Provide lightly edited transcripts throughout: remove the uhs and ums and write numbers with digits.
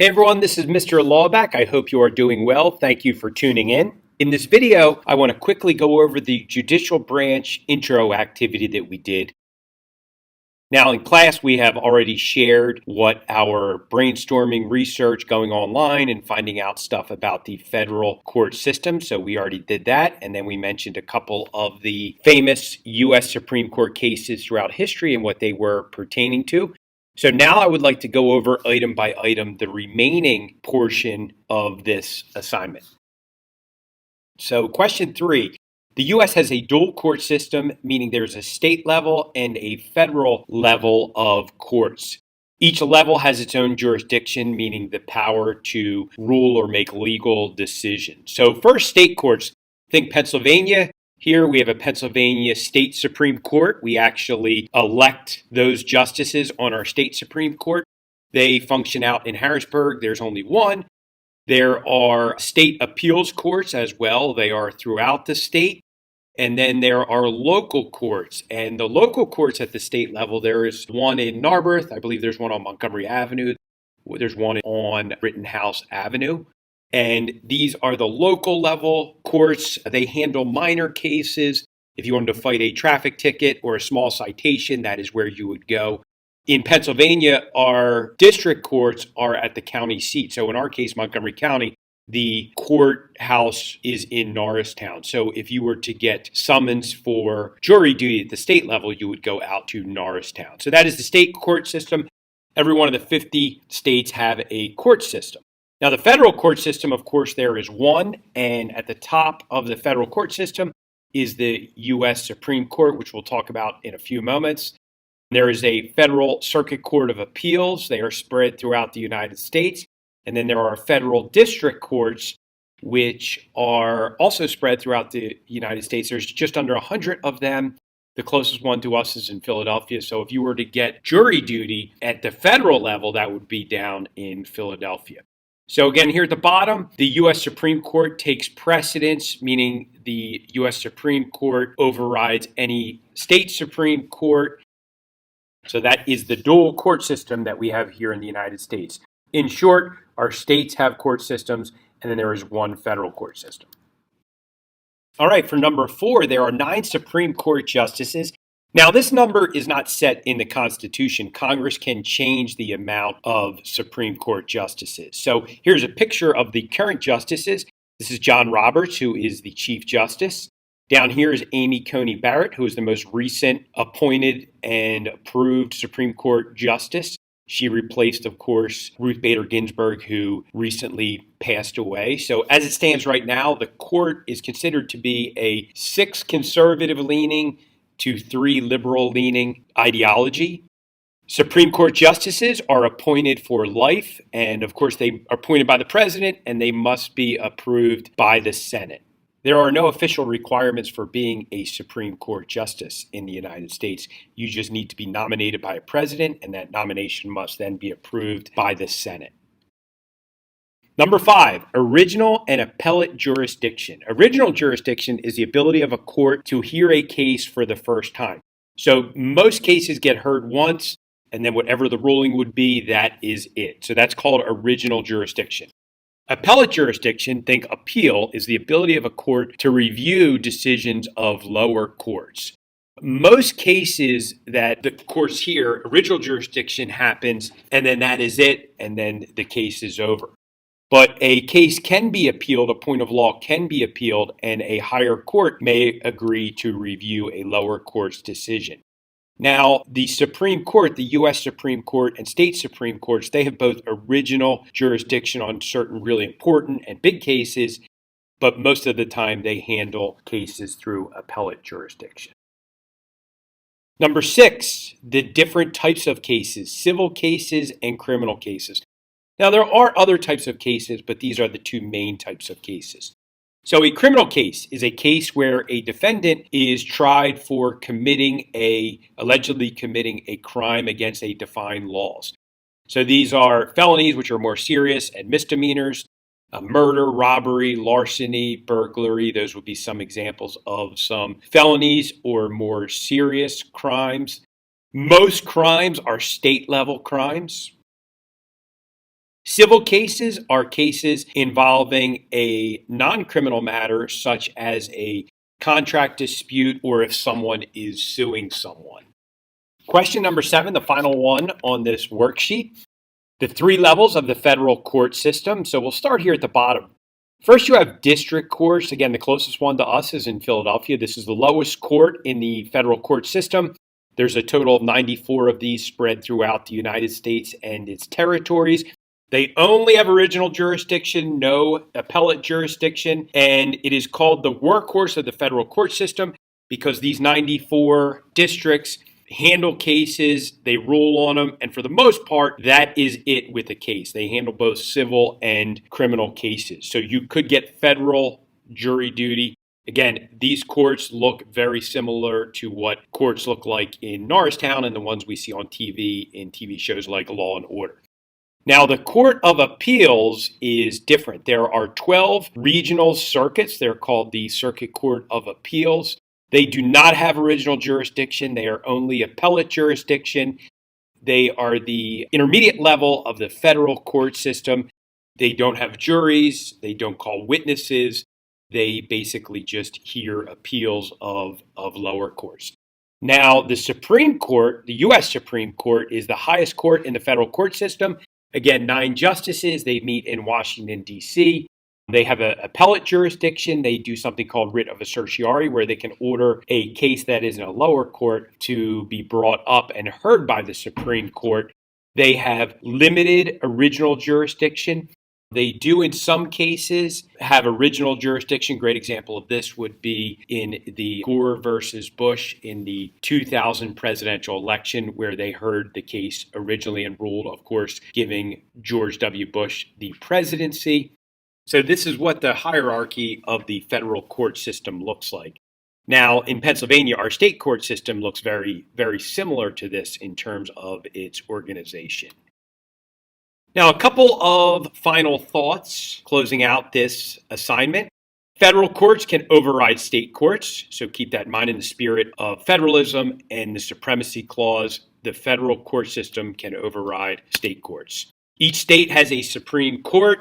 Hey everyone, this is Mr. Lawback. I hope you are doing well. Thank you for tuning in. In this video, I want to quickly go over the Judicial Branch intro activity that we did. Now in class, we have already shared what our brainstorming research going online and finding out stuff about the federal court system. So we already did that. And then we mentioned a couple of the famous U.S. Supreme Court cases throughout history and what they were pertaining to. So now I would like to go over item by item the remaining portion of this assignment. So question 3, the U.S. has a dual court system, meaning there's a state level and a federal level of courts. Each level has its own jurisdiction, meaning the power to rule or make legal decisions. So first, state courts. Think Pennsylvania. Here we have a Pennsylvania State Supreme Court. We actually elect those justices on our state Supreme Court. They function out in Harrisburg. There's only one. There are state appeals courts as well. They are throughout the state. And then there are local courts. And the local courts at the state level, there is one in Narberth. I believe there's one on Montgomery Avenue. There's one on Rittenhouse Avenue. And these are the local level courts. They handle minor cases. If you wanted to fight a traffic ticket or a small citation, that is where you would go. In Pennsylvania, our district courts are at the county seat. So in our case, Montgomery County, the courthouse is in Norristown. So if you were to get summons for jury duty at the state level, you would go out to Norristown. So that is the state court system. Every one of the 50 states have a court system. Now, the federal court system, of course, there is one, and at the top of the federal court system is the U.S. Supreme Court, which we'll talk about in a few moments. There is a federal circuit court of appeals. They are spread throughout the United States. And then there are federal district courts, which are also spread throughout the United States. There's just under 100 of them. The closest one to us is in Philadelphia. So if you were to get jury duty at the federal level, that would be down in Philadelphia. So again, here at the bottom, the U.S. Supreme Court takes precedence, meaning the U.S. Supreme Court overrides any state Supreme Court. So that is the dual court system that we have here in the United States. In short, our states have court systems, and then there is one federal court system. All right, for number 4, there are 9 Supreme Court justices. Now, this number is not set in the Constitution. Congress can change the amount of Supreme Court justices. So here's a picture of the current justices. This is John Roberts, who is the Chief Justice. Down here is Amy Coney Barrett, who is the most recent appointed and approved Supreme Court justice. She replaced, of course, Ruth Bader Ginsburg, who recently passed away. So as it stands right now, the court is considered to be a 6 conservative-leaning to 3 liberal-leaning ideology. Supreme Court justices are appointed for life, and of course they are appointed by the president, and they must be approved by the Senate. There are no official requirements for being a Supreme Court justice in the United States. You just need to be nominated by a president, and that nomination must then be approved by the Senate. Number 5, original and appellate jurisdiction. Original jurisdiction is the ability of a court to hear a case for the first time. So most cases get heard once, and then whatever the ruling would be, that is it. So that's called original jurisdiction. Appellate jurisdiction, think appeal, is the ability of a court to review decisions of lower courts. Most cases that the courts hear, original jurisdiction happens, and then that is it, and then the case is over. But a case can be appealed, a point of law can be appealed, and a higher court may agree to review a lower court's decision. Now, the Supreme Court, the U.S. Supreme Court and state Supreme Courts, they have both original jurisdiction on certain really important and big cases, but most of the time they handle cases through appellate jurisdiction. Number 6, the different types of cases, civil cases and criminal cases. Now, there are other types of cases, but these are the 2 main types of cases. So a criminal case is a case where a defendant is tried for allegedly committing a crime against a defined laws. So these are felonies, which are more serious, and misdemeanors, murder, robbery, larceny, burglary. Those would be some examples of some felonies or more serious crimes. Most crimes are state level crimes. Civil cases are cases involving a non-criminal matter, such as a contract dispute or if someone is suing someone. Question number 7, the final one on this worksheet. The 3 levels of the federal court system. So we'll start here at the bottom. First, you have district courts. Again, the closest one to us is in Philadelphia. This is the lowest court in the federal court system. There's a total of 94 of these spread throughout the United States and its territories. They only have original jurisdiction, no appellate jurisdiction, and it is called the workhorse of the federal court system because these 94 districts handle cases, they rule on them, and for the most part, that is it with a case. They handle both civil and criminal cases. So you could get federal jury duty. Again, these courts look very similar to what courts look like in Norristown and the ones we see on TV in TV shows like Law and Order. Now, the Court of Appeals is different. There are 12 regional circuits. They're called the Circuit Court of Appeals. They do not have original jurisdiction. They are only appellate jurisdiction. They are the intermediate level of the federal court system. They don't have juries. They don't call witnesses. They basically just hear appeals of lower courts. Now, the Supreme Court, the U.S. Supreme Court, is the highest court in the federal court system. Again, 9 justices. They meet in Washington, D.C. They have an appellate jurisdiction. They do something called writ of certiorari, where they can order a case that is in a lower court to be brought up and heard by the Supreme Court. They have limited original jurisdiction. They do, in some cases, have original jurisdiction. Great example of this would be in the Gore versus Bush in the 2000 presidential election, where they heard the case originally and ruled, of course, giving George W. Bush the presidency. So this is what the hierarchy of the federal court system looks like. Now, in Pennsylvania, our state court system looks very, very similar to this in terms of its organization. Now, a couple of final thoughts closing out this assignment. Federal courts can override state courts, so keep that in mind. In the spirit of federalism and the supremacy clause, the federal court system can override state courts. Each state has a Supreme Court.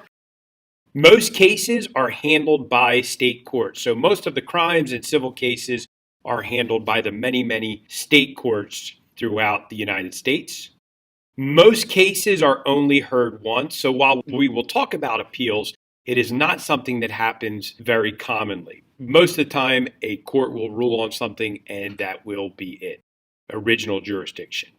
Most cases are handled by state courts. So most of the crimes and civil cases are handled by the many, many state courts throughout the United States. Most cases are only heard once. So while we will talk about appeals, it is not something that happens very commonly. Most of the time, a court will rule on something and that will be it. Original jurisdiction.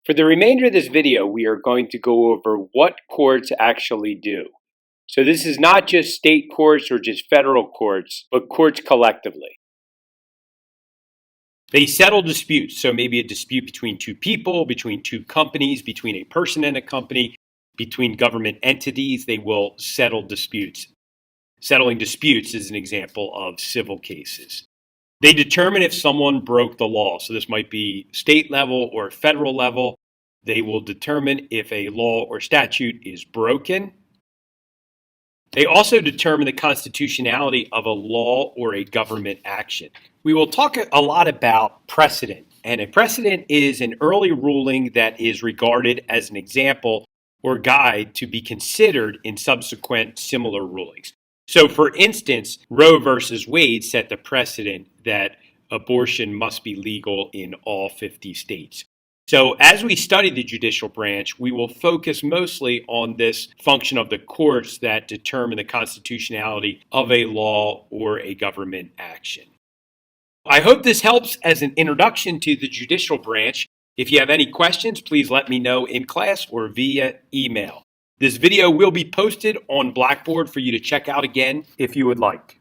For the remainder of this video, we are going to go over what courts actually do. So this is not just state courts or just federal courts, but courts collectively. They settle disputes. So maybe a dispute between 2 people, between 2 companies, between a person and a company, between government entities. They will settle disputes. Settling disputes is an example of civil cases. They determine if someone broke the law. So this might be state level or federal level. They will determine if a law or statute is broken. They also determine the constitutionality of a law or a government action. We will talk a lot about precedent. And a precedent is an early ruling that is regarded as an example or guide to be considered in subsequent similar rulings. So, for instance, Roe versus Wade set the precedent that abortion must be legal in all 50 states. So, as we study the judicial branch, we will focus mostly on this function of the courts that determine the constitutionality of a law or a government action. I hope this helps as an introduction to the judicial branch. If you have any questions, please let me know in class or via email. This video will be posted on Blackboard for you to check out again if you would like.